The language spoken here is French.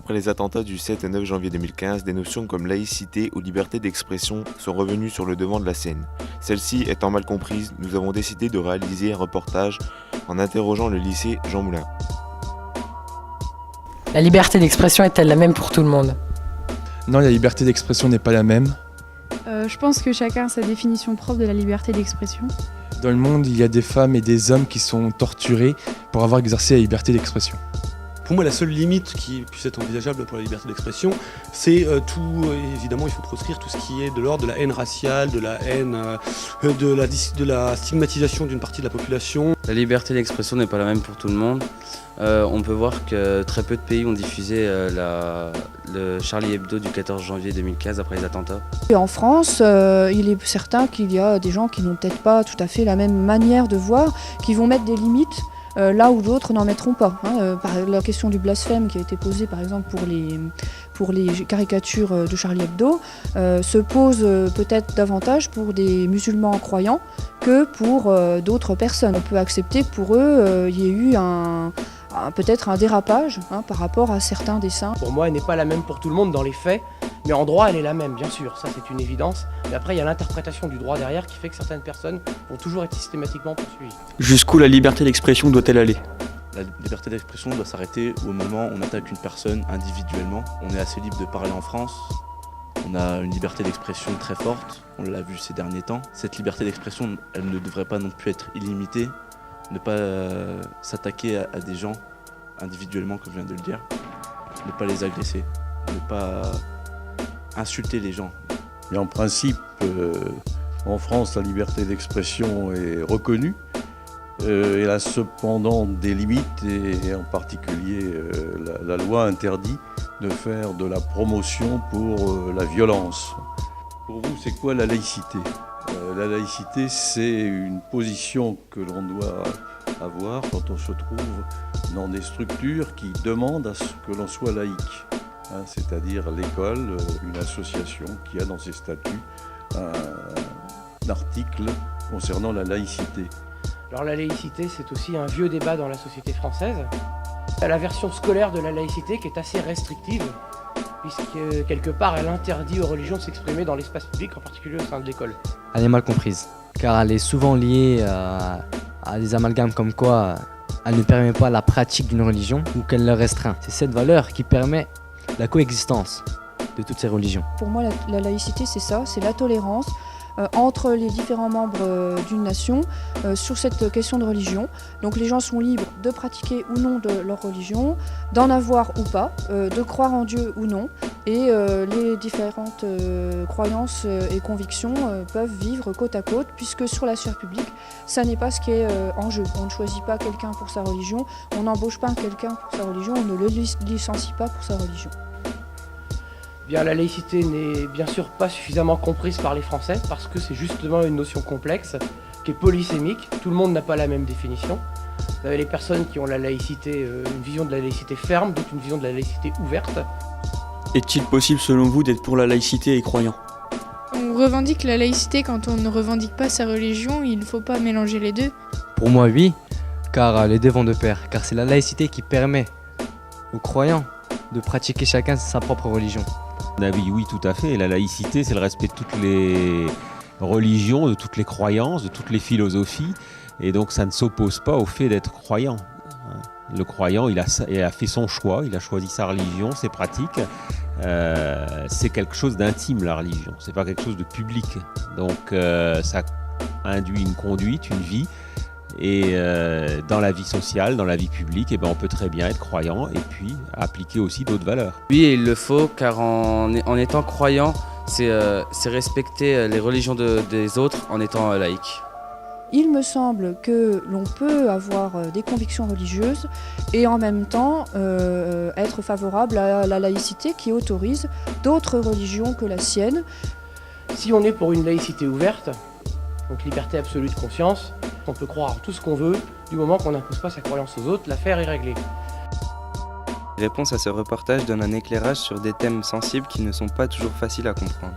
Après les attentats du 7 et 9 janvier 2015, des notions comme laïcité ou liberté d'expression sont revenues sur le devant de la scène. Celle-ci étant mal comprise, nous avons décidé de réaliser un reportage en interrogeant le lycée Jean Moulin. La liberté d'expression est-elle la même pour tout le monde ? Non, la liberté d'expression n'est pas la même. Je pense que chacun a sa définition propre de la liberté d'expression. Dans le monde, il y a des femmes et des hommes qui sont torturés pour avoir exercé la liberté d'expression. Pour moi, la seule limite qui puisse être envisageable pour la liberté d'expression, c'est évidemment, il faut proscrire tout ce qui est de l'ordre de la haine raciale, de la haine, de la stigmatisation d'une partie de la population. La liberté d'expression n'est pas la même pour tout le monde. On peut voir que très peu de pays ont diffusé le Charlie Hebdo du 14 janvier 2015 après les attentats. Et en France, il est certain qu'il y a des gens qui n'ont peut-être pas tout à fait la même manière de voir, qui vont mettre des limites là où d'autres n'en mettront pas. Par la question du blasphème qui a été posée par exemple pour les caricatures de Charlie Hebdo se pose peut-être davantage pour des musulmans croyants que pour d'autres personnes. On peut accepter que pour eux, il y ait eu peut-être un dérapage par rapport à certains dessins. Pour moi, elle n'est pas la même pour tout le monde dans les faits, mais en droit, elle est la même, bien sûr, ça c'est une évidence. Mais après, il y a l'interprétation du droit derrière qui fait que certaines personnes vont toujours être systématiquement poursuivies. Jusqu'où la liberté d'expression doit-elle aller ? La liberté d'expression doit s'arrêter au moment où on attaque une personne individuellement. On est assez libre de parler en France. On a une liberté d'expression très forte, on l'a vu ces derniers temps. Cette liberté d'expression, elle ne devrait pas non plus être illimitée. Ne pas s'attaquer à des gens individuellement, comme je viens de le dire. Ne pas les agresser, ne pas insulter les gens. Et en principe, en France, la liberté d'expression est reconnue. Elle a cependant des limites et en particulier la loi interdit de faire de la promotion pour la violence. Pour vous, c'est quoi la laïcité ? La laïcité, c'est une position que l'on doit avoir quand on se trouve dans des structures qui demandent à ce que l'on soit laïque. C'est-à-dire l'école, une association qui a dans ses statuts un article concernant la laïcité. Alors la laïcité, c'est aussi un vieux débat dans la société française. La version scolaire de la laïcité qui est assez restrictive, puisque quelque part elle interdit aux religions de s'exprimer dans l'espace public, en particulier au sein de l'école. Elle est mal comprise, car elle est souvent liée à des amalgames comme quoi elle ne permet pas la pratique d'une religion ou qu'elle le restreint. C'est cette valeur qui permet la coexistence de toutes ces religions. Pour moi, la laïcité, c'est ça, c'est la tolérance entre les différents membres d'une nation sur cette question de religion. Donc les gens sont libres de pratiquer ou non de leur religion, d'en avoir ou pas, de croire en Dieu ou non, et les différentes croyances et convictions peuvent vivre côte à côte, puisque sur la sphère publique, ça n'est pas ce qui est en jeu. On ne choisit pas quelqu'un pour sa religion, on n'embauche pas quelqu'un pour sa religion, on ne le licencie pas pour sa religion. Bien, la laïcité n'est bien sûr pas suffisamment comprise par les Français parce que c'est justement une notion complexe qui est polysémique. Tout le monde n'a pas la même définition. Vous avez les personnes qui ont la laïcité, une vision de la laïcité ferme, d'autres une vision de la laïcité ouverte. Est-il possible selon vous d'être pour la laïcité et croyant ? On revendique la laïcité quand on ne revendique pas sa religion, il ne faut pas mélanger les deux. Pour moi, oui, car les deux vont de pair, car c'est la laïcité qui permet aux croyants de pratiquer chacun sa propre religion. Oui, tout à fait. La laïcité, c'est le respect de toutes les religions, de toutes les croyances, de toutes les philosophies. Et donc, ça ne s'oppose pas au fait d'être croyant. Le croyant, il a fait son choix, il a choisi sa religion, ses pratiques. C'est quelque chose d'intime, la religion. C'est pas quelque chose de public. Donc, ça induit une conduite, une vie. Et dans la vie sociale, dans la vie publique, on peut très bien être croyant et puis appliquer aussi d'autres valeurs. Oui, il le faut, car en étant croyant, c'est respecter les religions des autres en étant laïque. Il me semble que l'on peut avoir des convictions religieuses et en même temps être favorable à la laïcité qui autorise d'autres religions que la sienne. Si on est pour une laïcité ouverte, donc liberté absolue de conscience, on peut croire en tout ce qu'on veut, du moment qu'on n'impose pas sa croyance aux autres, l'affaire est réglée. Les réponses à ce reportage donnent un éclairage sur des thèmes sensibles qui ne sont pas toujours faciles à comprendre.